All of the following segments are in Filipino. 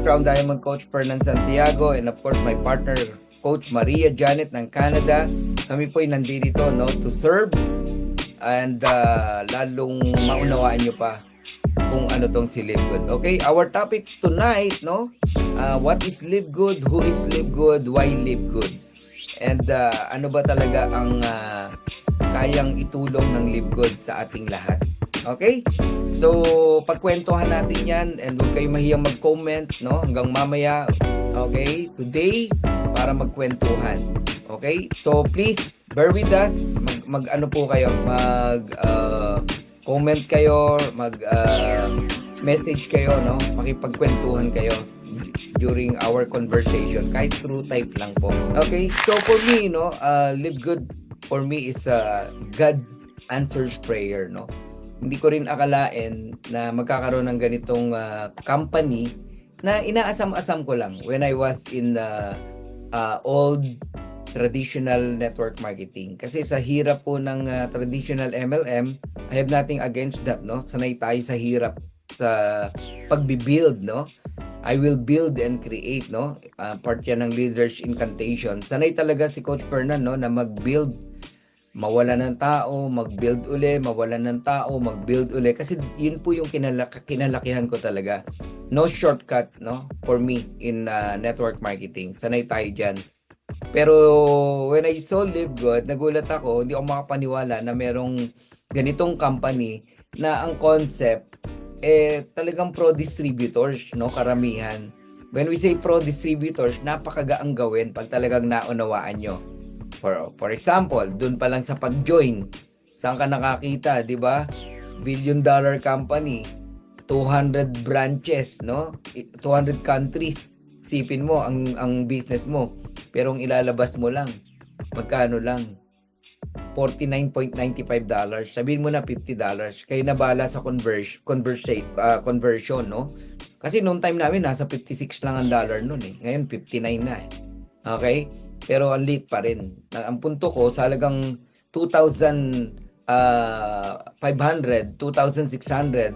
Crown Diamond Coach Fernan Santiago, and of course my partner Coach Maria Janet ng Canada. Kami po ay nandito to serve and lalong maunawaan nyo pa kung ano tong si Live Good. Okay, our topic tonight, what is Live Good, who is Live Good, why Live Good, and ano ba talaga ang kayang itulong ng Live Good sa ating lahat. Okay? So, pagkwentuhan natin yan and huwag kayo mahiyang mag-comment, hanggang mamaya, okay, today, para magkwentuhan. Okay? So, please, bear with us. Mag-ano po kayo, comment kayo, message kayo, makipagkwentuhan kayo during our conversation, kahit through type lang po. Okay? So, for me, Live Good, for me, is God answers prayer, Hindi ko rin akalain na magkakaroon ng ganitong company na inaasam-asam ko lang when I was in old traditional network marketing. Kasi sa hirap po ng traditional MLM, I have nothing against that, Sanay tayo sa hirap sa pagbibuild, I will build and create, part yan ng Leaders Incantation. Sanay talaga si Coach Fernan, na mag-build, mawala ng tao, mag-build uli, mawala ng tao, mag-build uli. Kasi yun po yung kinalakihan ko talaga. No shortcut, for me in network marketing. Sanay tayo dyan. Pero when I saw Live Good, nagulat ako, hindi ako makapaniwala na merong ganitong company na ang concept talagang pro-distributors, karamihan. When we say pro-distributors, napakagaang gawin pag talagang naunawaan nyo. For example, dun pa lang sa pag-join, saan ka nakakita, di ba? Billion-dollar company, 200 branches, 200 countries. Sipin mo ang business mo. Pero ang ilalabas mo lang, magkano lang? $49.95. Sabihin mo na $50. Kayo na bala sa conversion, Kasi noong time namin, nasa 56 lang ang dollar noon eh. Ngayon, 59 na eh. Okay? Pero ang late pa rin. Ang punto ko, sa halagang 2,500, 2,600,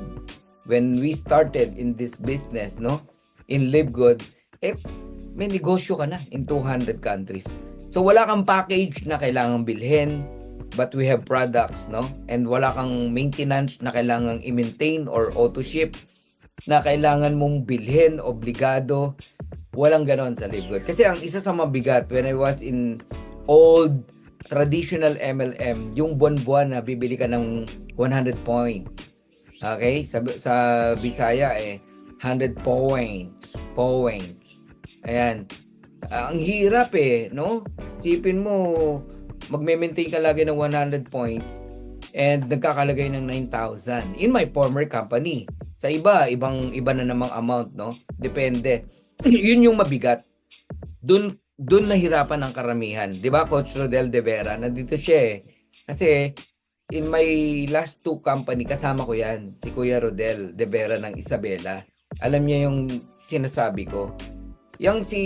when we started in this business, in Live Good, may negosyo ka na in 200 countries. So, wala kang package na kailangang bilhin, but we have products, And wala kang maintenance na kailangang i-maintain or auto-ship na kailangan mong bilhin, obligado. Walang ganon sa Live Good. Kasi ang isa sa mabigat, when I was in old traditional MLM, yung buwan-buwan na bibili ka ng 100 points. Okay? Sa Bisaya 100 points. Ayan. Ang hirap Sipin mo, magme-maintain ka lagi ng 100 points and nagkakalagay ng 9,000 in my former company. Sa iba na namang amount, Depende. Yun yung mabigat. Doon nahirapan ang karamihan. 'Di ba, Coach Rodel De Vera? Nandito siya Kasi in my last 2 company, kasama ko yan. Si Kuya Rodel De Vera ng Isabela. Alam niya yung sinasabi ko. Yang si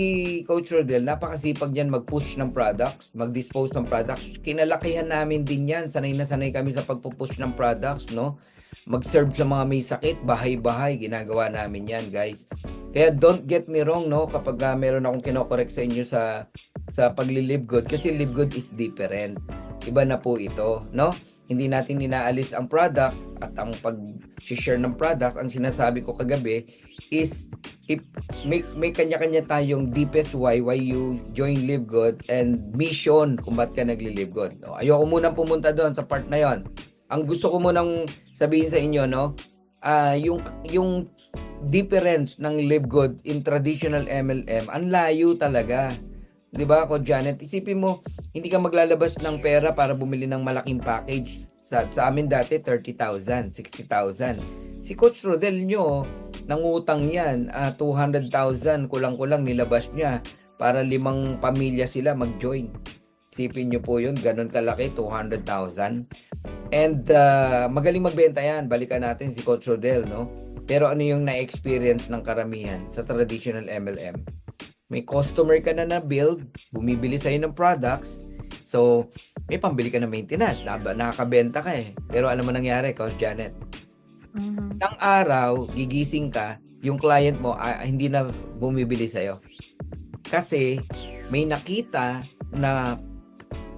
Coach Rodel, napakasipag niyan mag-push ng products, mag-dispose ng products. Kinalakihan namin din yan. Sanay na sanay kami sa pagpupush ng products, Mag-serve sa mga may sakit, bahay-bahay. Ginagawa namin yan, guys. Kaya don't get me wrong, kapag meron akong kinokorek sa inyo sa pagli-Live Good, kasi Live Good is different. Iba na po ito, Hindi natin inaalis ang product at ang pag-share ng product. Ang sinasabi ko kagabi is if may kanya-kanya tayong deepest why you join Live Good and mission kung ba't ka nagli-Live Good. Ayoko munang pumunta doon sa part na yon. Ang gusto ko munang sabihin sa inyo, yung difference ng Live Good in traditional MLM, ang layo talaga. 'Di ba, Ko Janet? Isipin mo, hindi ka maglalabas ng pera para bumili ng malaking package. Sa amin dati 30,000, 60,000. Si Coach Rodel nyo, nangutang yan, 200,000 kulang-kulang nilabas niya para 5 pamilya sila mag-join. Isipin nyo po yun, ganun kalaki, 200,000. And magaling magbenta yan. Balikan natin si Coach Rodel, Pero ano yung na-experience ng karamihan sa traditional MLM? May customer ka na build, bumibili sa'yo ng products, so may pambili ka ng maintenance, nakakabenta ka Pero alam mo nangyari, Coach Janet? Isang araw, gigising ka, yung client mo hindi na bumibili sa'yo. Kasi may nakita na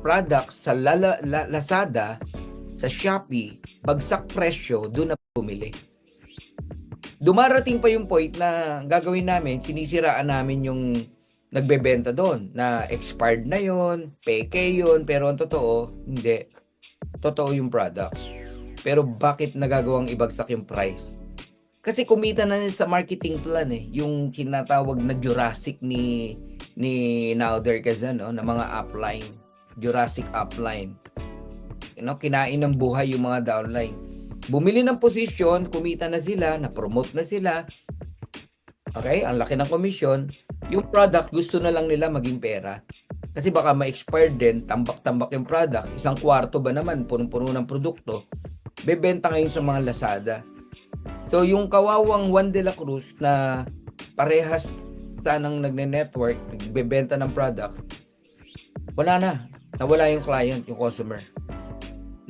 product sa Lazada, sa Shopee, bagsak presyo, doon na bumili. Dumarating pa yung point na gagawin namin, sinisiraan namin yung nagbebenta doon na expired na yon, peke yon, pero ang totoo, hindi. Totoo yung product. Pero bakit nagagawang ibagsak yung price? Kasi kumita na sa marketing plan yung tinatawag na Jurassic ni Nader Kazan, no, na mga upline, Jurassic upline. Kinain ng buhay yung mga downline. Bumili ng posisyon, kumita na sila, na-promote na sila. Okay, ang laki ng komisyon. Yung product, gusto na lang nila maging pera. Kasi baka ma-expired din, tambak-tambak yung product. Isang kwarto ba naman, punong-puno ng produkto, bebenta ngayon sa mga Lazada. So, yung kawawang Juan de la Cruz na parehas sanang nagne-network, nagbebenta ng product, wala na. Nawala yung client, yung customer.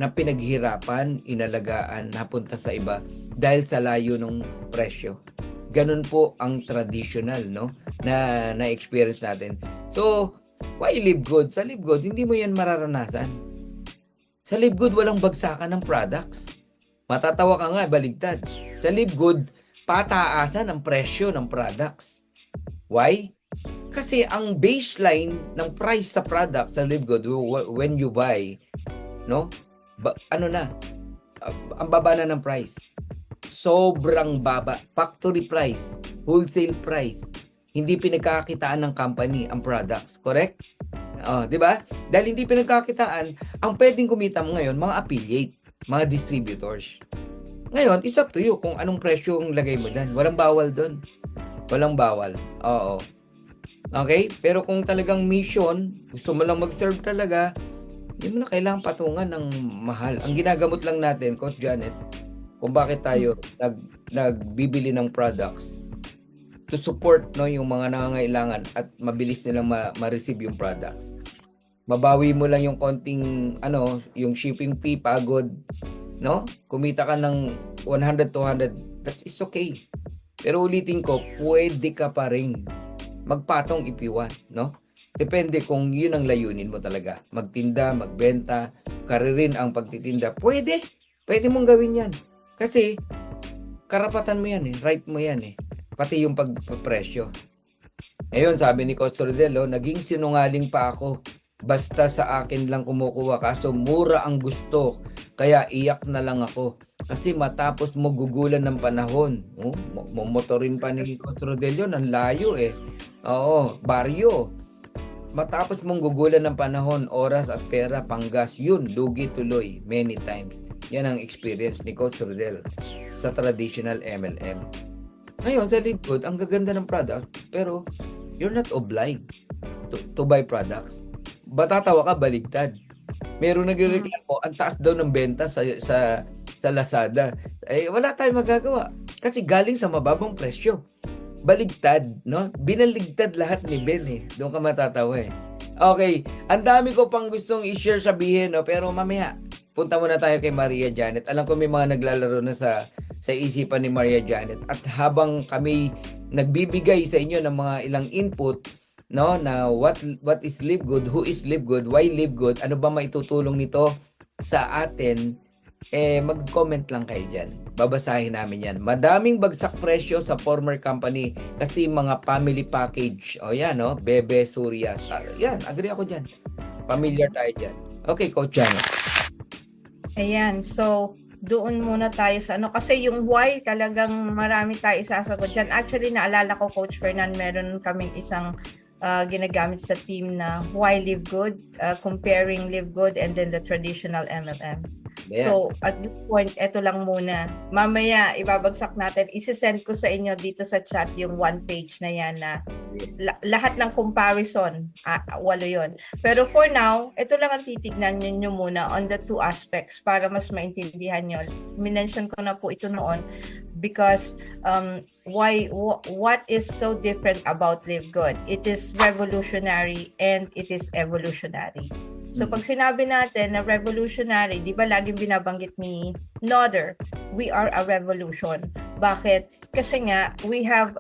Na pinaghirapan, inalagaan, napunta sa iba dahil sa layo ng presyo. Ganun po ang traditional, no? Na experience natin. So, why Live Good? Sa Live Good, hindi mo yan mararanasan. Sa Live Good, walang bagsakan ng products. Matatawa ka nga, baligtad. Sa Live Good, pataasan ang presyo ng products. Why? Kasi ang baseline ng price sa product sa Live Good when you buy, no? Ang baba na ng price. Sobrang baba. Factory price, wholesale price. Hindi pinagkakitaan ng company ang products, correct? Di ba? Dahil hindi pinagkakitaan, ang pwedeng kumita mo ngayon, mga affiliate, mga distributors. Ngayon, it's up to you kung anong presyo ang lagay mo dyan. Walang bawal doon. Walang bawal. Oo. Okay? Pero kung talagang mission, gusto mo lang mag-serve talaga, hindi mo na kailangan patungan ng mahal. Ang ginagamot lang natin, Coach Janet, kung bakit tayo nagbibili ng products to support yung mga nangangailangan at mabilis nilang ma-receive yung products. Babawi mo lang yung konting yung shipping fee, pagod, no? Kumita ka ng 100, 200, that is okay. Pero ulitin ko, pwede ka pa rin magpatong if you want, no? Depende kung yun ang layunin mo talaga. Magtinda, magbenta, karirin ang pagtitinda. Pwede mong gawin yan. Kasi karapatan mo yan right mo yan pati yung pagpresyo. Ngayon, sabi ni Coach Rodel, naging sinungaling pa ako. Basta sa akin lang kumukuha, kaso mura ang gusto, kaya iyak na lang ako. Kasi matapos mo gugulan ng panahon, motorin pa ni Coach Rodel yun, ang layo Oo, baryo. Matapos mong gugulan ng panahon, oras at pera, panggas, yun, lugi tuloy, many times. Yan ang experience ni Coach Rodel sa traditional MLM. Ngayon, sa Live Good, ang gaganda ng product, pero you're not obliged to buy products. Batatawa ka, baligtad. Meron nagrereklamo, ang taas daw ng benta sa Lazada. Wala tayong magagawa. Kasi galing sa mababang presyo. Baligtad, no? Binaligtad lahat ni Ben Doon ka matatawa Okay, ang dami ko pang gustong i-share sabihin, pero mamaya, punta muna tayo kay Maria Janet. Alam ko may mga naglalaro na sa isipan ni Maria Janet. At habang kami nagbibigay sa inyo ng mga ilang input, no, na what is Live Good, who is Live Good, why Live Good, ano ba maitutulong nito sa atin, mag-comment lang kayo dyan. Babasahin namin yan. Madaming bagsak presyo sa former company kasi mga family package. Yan, Bebe, Surya. Yan, agree ako dyan. Familiar tayo dyan. Okay, Coach Janet. Ayan, so doon muna tayo sa kasi yung why talagang marami tayo isasagot dyan. Actually, naalala ko, Coach Fernan, meron kaming isang ginagamit sa team na why Live Good, comparing Live Good and then the traditional MLM. Yeah. So, at this point, eto lang muna. Mamaya, ibabagsak natin. Isesend ko sa inyo dito sa chat yung one page na yan na lahat ng comparison. 8 yun. Pero for now, ito lang ang titignan nyo muna on the two aspects para mas maintindihan nyo. Minention ko na po ito noon because what is so different about Live Good? It is revolutionary and it is evolutionary. So pag sinabi natin na revolutionary, di ba laging binabanggit ni Nader, we are a revolution. Bakit? Kasi nga we have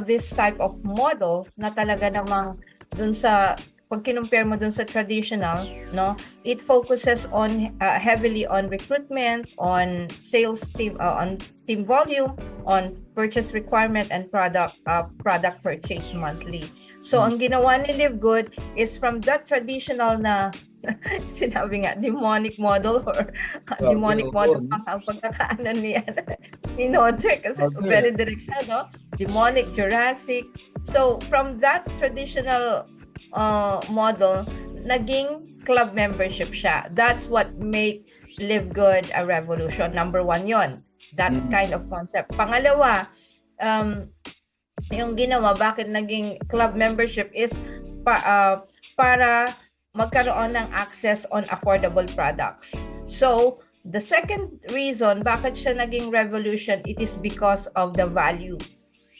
this type of model na talaga namang dun sa pag kinumpare mo dun sa traditional, no, it focuses on heavily on recruitment, on sales team, on team volume, on purchase requirement and product purchase monthly. So ang ginawa ni Live Good is from that traditional na sinabi nga demonic model or demonic model ang pagkakaanan ni Noder kasi very direct siya, no? Demonic, Jurassic. So from that traditional model, naging club membership siya. That's what make Live Good a revolution. Number one yon, that kind of concept. Pangalawa, yung ginawa, bakit naging club membership is para magkaroon ng access on affordable products. So, the second reason bakit siya naging revolution, it is because of the value.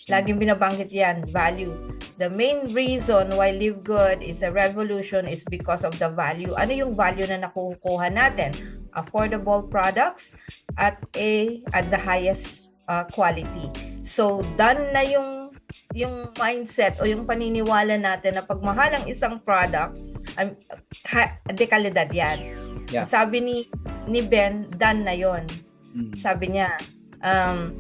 Laging binabanggit yan, value. The main reason why Live Good is a revolution is because of the value. Ano yung value na nakukuha natin? Affordable products at the highest quality. So, done na yung mindset o yung paniniwala natin na pag mahal ang isang product, dekalidad yan. Yeah. Sabi ni Ben, done na yon. Sabi niya,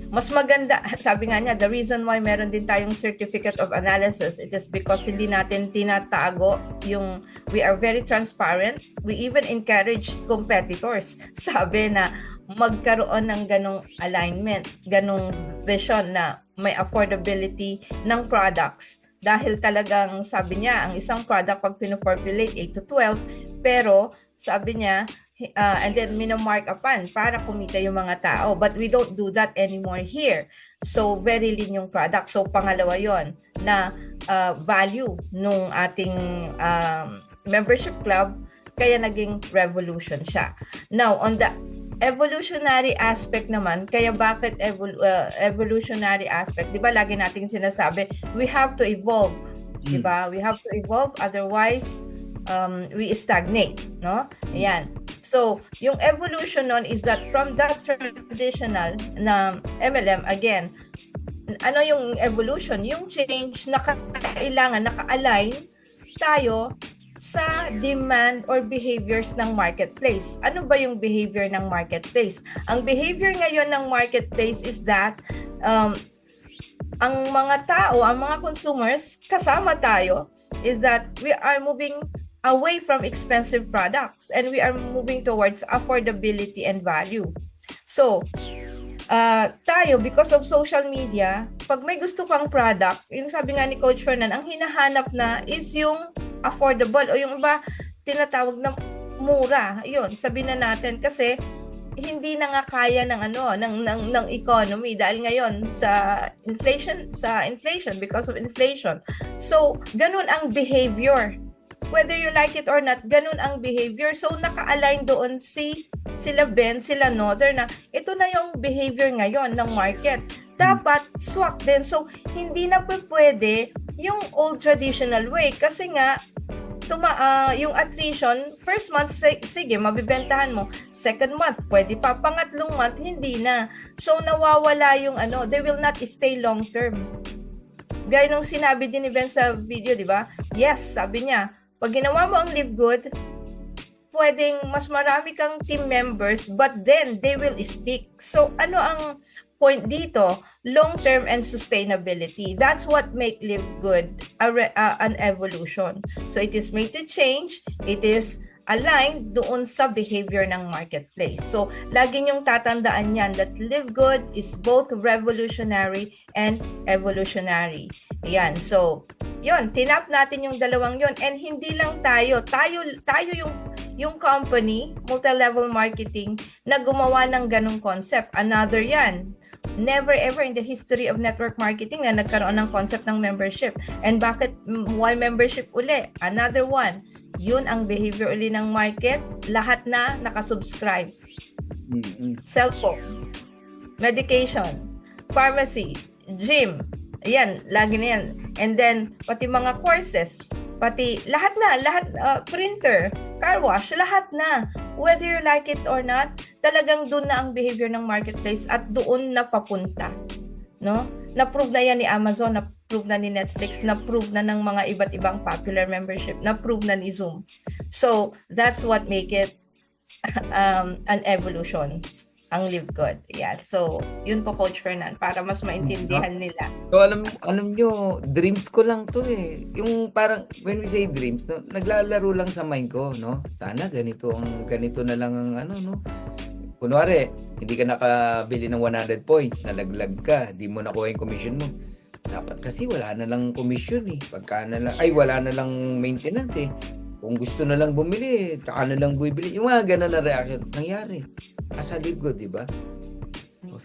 mas maganda, sabi nga niya, the reason why meron din tayong certificate of analysis, it is because hindi natin tinatago yung, we are very transparent. We even encourage competitors, sabi na magkaroon ng ganong alignment, ganong vision na may affordability ng products. Dahil talagang sabi niya, ang isang product pag pinoformulate 8 to 12, pero sabi niya, and then minamark upan para kumita yung mga tao. But we don't do that anymore here. So, very lean yung product. So, pangalawa yon na value nung ating membership club, kaya naging revolution siya. Now, on the evolutionary aspect naman, kaya bakit evolutionary aspect? Di ba lagi nating sinasabi, we have to evolve. Di ba? We have to evolve, otherwise, we stagnate, no? Ayan. So, yung evolution nun is that from that traditional na MLM, again, ano yung evolution? Yung change na kailangan, naka-align tayo sa demand or behaviors ng marketplace. Ano ba yung behavior ng marketplace? Ang behavior ngayon ng marketplace is that ang mga tao, ang mga consumers, kasama tayo, is that we are moving away from expensive products and we are moving towards affordability and value. So, tayo, because of social media, pag may gusto kang product, yung sabi nga ni Coach Fernan, ang hinahanap na is yung affordable o yung iba tinatawag na mura. Yun, sabi na natin kasi hindi na nga kaya ng economy dahil ngayon sa inflation because of inflation. So, ganun ang behavior. Whether you like it or not, ganun ang behavior. So, naka-align doon sila Ben, sila Noder na ito na yung behavior ngayon ng market. Dapat swak din. So, hindi na pwede yung old traditional way kasi nga yung attrition, first month, sige, mabibentahan mo. Second month, pwede pa. Pangatlong month, hindi na. So, nawawala yung they will not stay long term. Gaya nung sinabi din ni Ben sa video, di ba? Yes, sabi niya, pag ginawa mo ang Live Good, pwedeng mas marami kang team members, but then they will stick. So, ano ang point dito? Long-term and sustainability. That's what make Live Good an evolution. So, it is made to change. It is aligned doon sa behavior ng marketplace. So, lagi niyong tatandaan yan that Live Good is both revolutionary and evolutionary. Yan. So, yun, tinap natin yung dalawang yun. And hindi lang tayo yung company, multi-level marketing, na gumawa ng ganong concept. Another yan. Never ever in the history of network marketing na nagkaroon ng concept ng membership. And why membership uli? Another one. Yun ang behavior uli ng market. Lahat na nakasubscribe. Cellphone, medication, pharmacy, gym. Ayan, lagi na yan. And then, pati mga courses, pati lahat na, printer, car wash, lahat na. Whether you like it or not, talagang doon na ang behavior ng marketplace at doon na papunta. No? Na-prove na yan ni Amazon, na-prove na ni Netflix, na-prove na ng mga iba't ibang popular membership, na-prove na ni Zoom. So, that's what make it an evolution, ang Live Good. Yeah. So, yun po, Coach Fernan, para mas maintindihan nila. So alam nyo, dreams ko lang to eh. Yung parang, when we say dreams, no, naglalaro lang sa mind ko, no? Sana ganito na lang ang ano, no? Kunwari, hindi ka nakabili ng 100 points, nalaglag ka, di mo nakuha yung commission mo. Dapat kasi wala na lang commission eh. Wala na lang maintenance eh. Kung gusto na lang bumili, tsaka na lang bibili. Yung mga ganun na reaction, nangyari. Asa Live Good, di ba?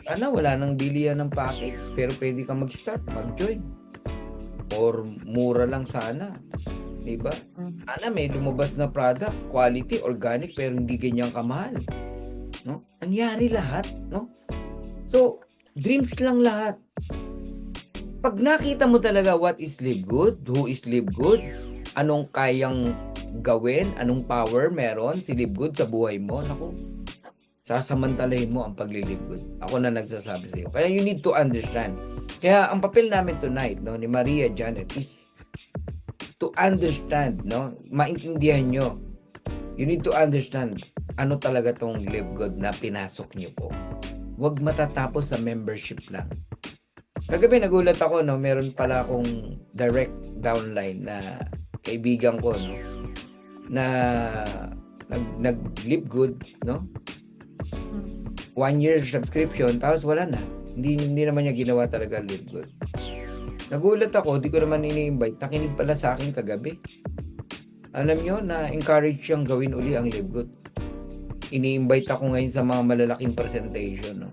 Sana wala nang bilihan ng package, pero pwede kang mag-start, mag-join. Or mura lang sana. Di ba? Sana may lumabas na product, quality, organic, pero hindi ganyan kamahal. No? Nangyari lahat, no? So, dreams lang lahat. Pag nakita mo talaga what is Live Good, who is Live Good, anong kayang gawin, anong power meron si Live Good sa buhay mo, naku, sasamantalahin mo ang pagli-Live Good. Ako na nagsasabi sa iyo. Kaya you need to understand. Kaya ang papel namin tonight, no, ni Maria Janet is to understand, no, maintindihan nyo. You need to understand ano talaga tong Live Good na pinasok nyo po. Huwag matatapos sa membership lang. Kagabi nagulat ako, no, meron pala akong direct downline na kaibigan ko, no, na nag-Live Good, no? 1 year subscription, tapos wala na. Hindi naman niya ginawa talaga Live Good. Nagulat ako, di ko naman ini-invite. Nakinig pala sa akin kagabi. Alam nyo, na-encourage siyang gawin uli ang Live Good. Ini-invite ako ngayon sa mga malalaking presentation, no?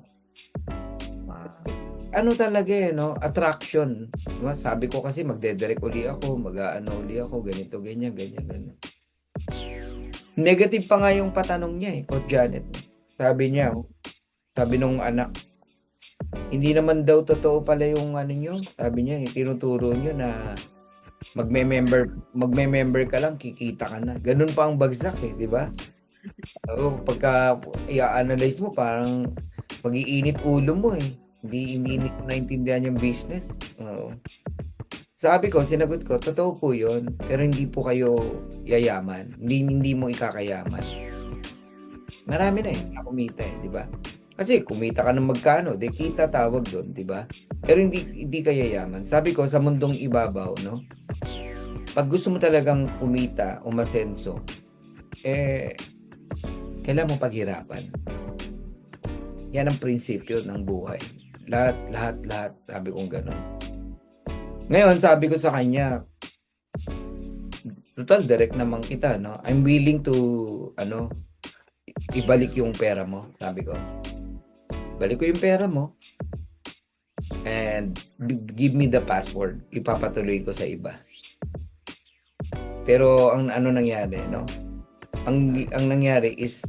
Ano talaga eh, no? Attraction. No? Sabi ko kasi magdedirect uli ako, mag-aano uli ako, ganito, ganyan. Negative pa nga yung patanong niya eh, Coach Janet. Sabi niya, sabi nung anak, hindi naman daw totoo pala yung ano nyo. Sabi niya, tinuturo nyo na magme-member ka lang, kikita ka na. Ganun pa ang bagsak eh, di ba? Pagka i-analyze mo, parang pag-iinit ulo mo eh. Hindi ko naintindihan yung business. Sabi ko, sinagot ko, totoo po yun, pero hindi po kayo yayaman. Hindi mo ikakayaman. Marami na eh, nakumita eh, di ba? Kasi kumita ka ng magkano, di kita tawag doon, di ba? Pero hindi ka yayaman. Sabi ko, sa mundong ibabaw, no? Pag gusto mo talagang kumita, umasenso, kailangan mo paghirapan. Yan ang prinsipyo ng buhay. Lahat, sabi kong gano'n. Ngayon, sabi ko sa kanya, total, direct naman kita, no? I'm willing to, ibalik yung pera mo, sabi ko. Balik ko yung pera mo, and give me the password. Ipapatuloy ko sa iba. Pero, ang nangyari, no? Ang nangyari is,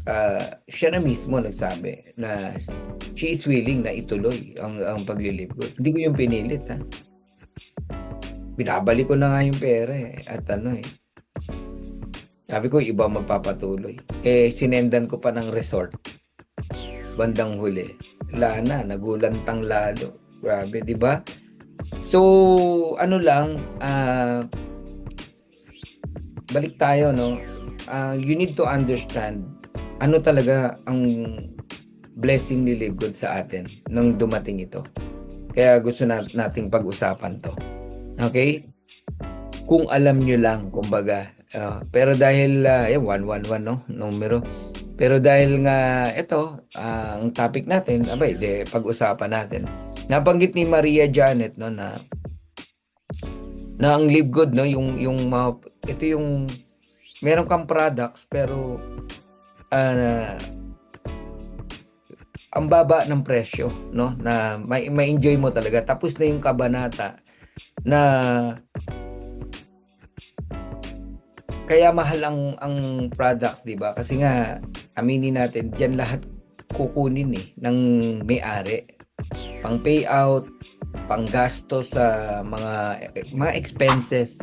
siya na mismo nagsabi na she is willing na ituloy ang pag-Live Good. Hindi ko yung pinilit, ha? Binabalik ko na nga yung pera eh. At sabi ko, iba magpapatuloy. Sinendan ko pa ng resort. Bandang huli. Wala na, nagulantang lalo. Grabe, di ba? So, balik tayo, no? You need to understand ano talaga ang blessing ni Live Good sa atin nung dumating ito. Kaya gusto nating pag-usapan to. Okay? Kung alam nyo lang, kumbaga. Pero dahil, 111, no? Numero. Pero dahil nga, ito, ang topic natin, pag-usapan natin. Nabanggit ni Maria Janet, no, na ang Live Good, no, ito yung, meron kang products, pero, ang baba ng presyo, no, na ma-enjoy mo talaga. Tapos na yung kabanata na kaya mahal ang products, di ba? Kasi nga, aminin natin, diyan lahat kukunin ng may-ari. Pang payout, pang gasto sa mga expenses.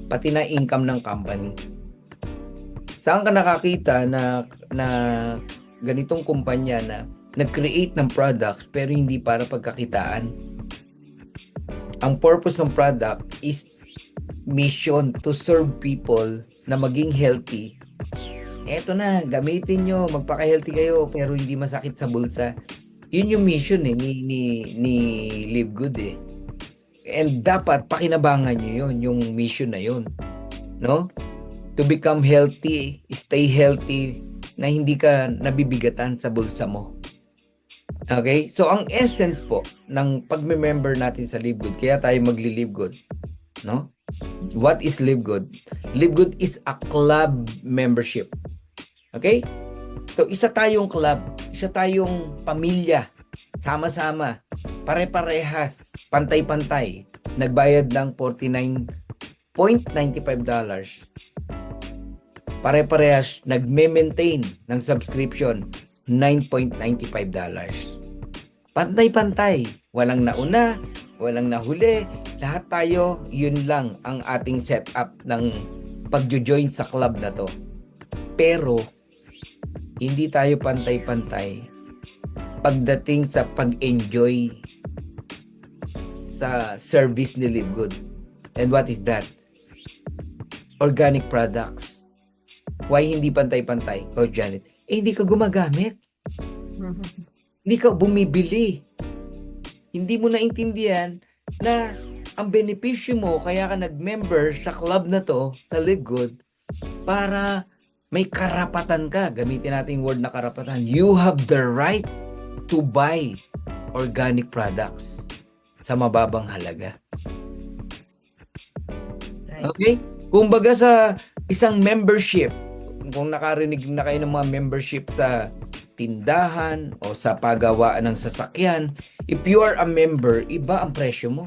pati na income ng company. Saan ka nakakita na ganitong kumpanya na nag-create ng products pero hindi para pagkakitaan? Ang purpose ng product is mission to serve people na maging healthy. Eto na, gamitin nyo, magpaka-healthy kayo pero hindi masakit sa bulsa. Yun yung mission ni Live Good eh. And dapat pakinabangan nyo yun, yung mission na yun. No? To become healthy, stay healthy, na hindi ka nabibigatan sa bulsa mo. Okay? So, ang essence po ng pag-member natin sa Live Good, kaya tayo magli-Live Good. No? What is Live Good? Live Good is a club membership. Okay? So, isa tayong club, isa tayong pamilya, sama-sama, pare-parehas, pantay-pantay, nagbayad ng $49.95. Pare-parehas, nagme-maintain ng subscription, $9.95. Pantay-pantay, walang nauna, walang nahuli, lahat tayo, yun lang ang ating setup ng pagjo-join sa club na to. Pero, hindi tayo pantay-pantay pagdating sa pag-enjoy sa service ni Live Good. And what is that? Organic products. Why hindi pantay-pantay, Coach Janet? Hindi ka gumagamit. Hindi ka bumibili. Hindi mo naintindihan na ang benepisyo mo, kaya ka nag-member sa club na to, sa Live Good, para may karapatan ka. Gamitin natin yung word na karapatan. You have the right to buy organic products sa mababang halaga. Okay? Kumbaga sa isang membership, kung nakarinig na kayo ng mga membership sa tindahan o sa paggawaan ng sasakyan, if you are a member, iba ang presyo mo.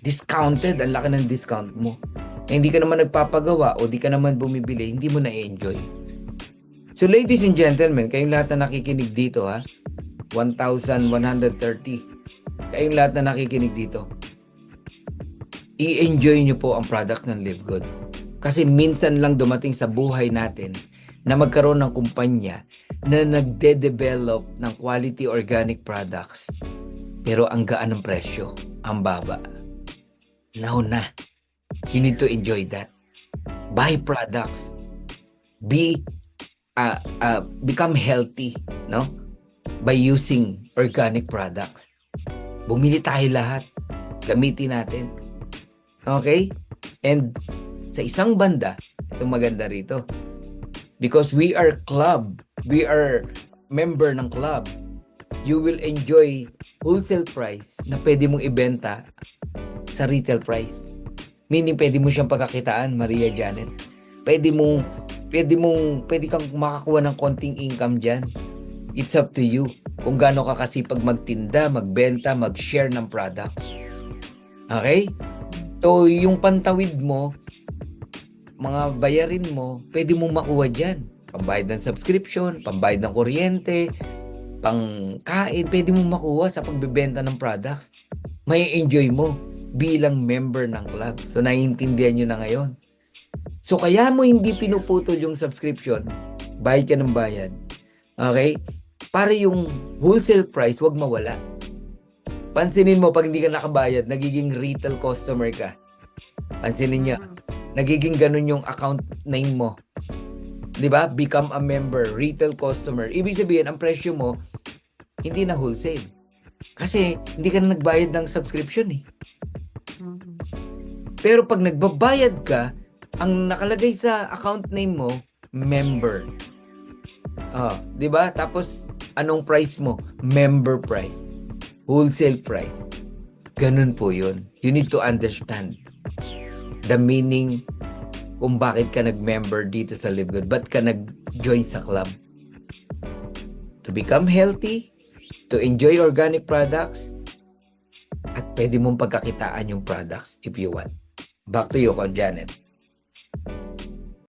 Discounted, ang laki ng discount mo. Hindi ka naman nagpapagawa o di ka naman bumibili, hindi mo na-enjoy. So ladies and gentlemen, kayong lahat na nakikinig dito 1,130. Kayong lahat na nakikinig dito, i-enjoy nyo po ang product ng Live Good. Kasi minsan lang dumating sa buhay natin na magkaroon ng kumpanya na nagde-develop ng quality organic products. Pero ang gaan ng presyo, ang baba. Now na. You need to enjoy that. Buy products. Become healthy, no? By using organic products. Bumili tayo lahat. Gamitin natin. Okay? And sa isang banda, itong maganda rito. Because we are club, we are member ng club, you will enjoy wholesale price na pwede mong ibenta sa retail price. Meaning, pwede mo siyang pagkakitaan, Maria Janet. Pwede kang makakuha ng konting income dyan. It's up to you kung gaano ka kasipag magtinda, magbenta, mag-share ng product. Okay? So, yung pantawid mo, mga bayarin mo, pwede mong makuha dyan. Pambayad ng subscription, pambayad ng kuryente, pangkain, pwede mong makuha sa pagbebenta ng products. May enjoy mo bilang member ng club. So, naiintindihan nyo na ngayon. So, kaya mo hindi pinuputol yung subscription, bayad ka ng bayad. Okay? Para yung wholesale price, wag mawala. Pansinin mo, pag hindi ka nakabayad, nagiging retail customer ka. Pansinin nyo, nagiging ganun yung account name mo. Diba? Become a member, retail customer. Ibig sabihin, ang presyo mo, hindi na wholesale. Kasi, hindi ka na nagbayad ng subscription eh. Pero pag nagbabayad ka, ang nakalagay sa account name mo, member. Di ba? Tapos, anong price mo? Member price. Wholesale price. Ganun po yun. You need to understand the meaning kung bakit ka nag-member dito sa Live Good. Ba't ka nag-join sa club? To become healthy, to enjoy organic products, at pwede mong pagkakitaan yung products if you want. Back to you, Con Janet.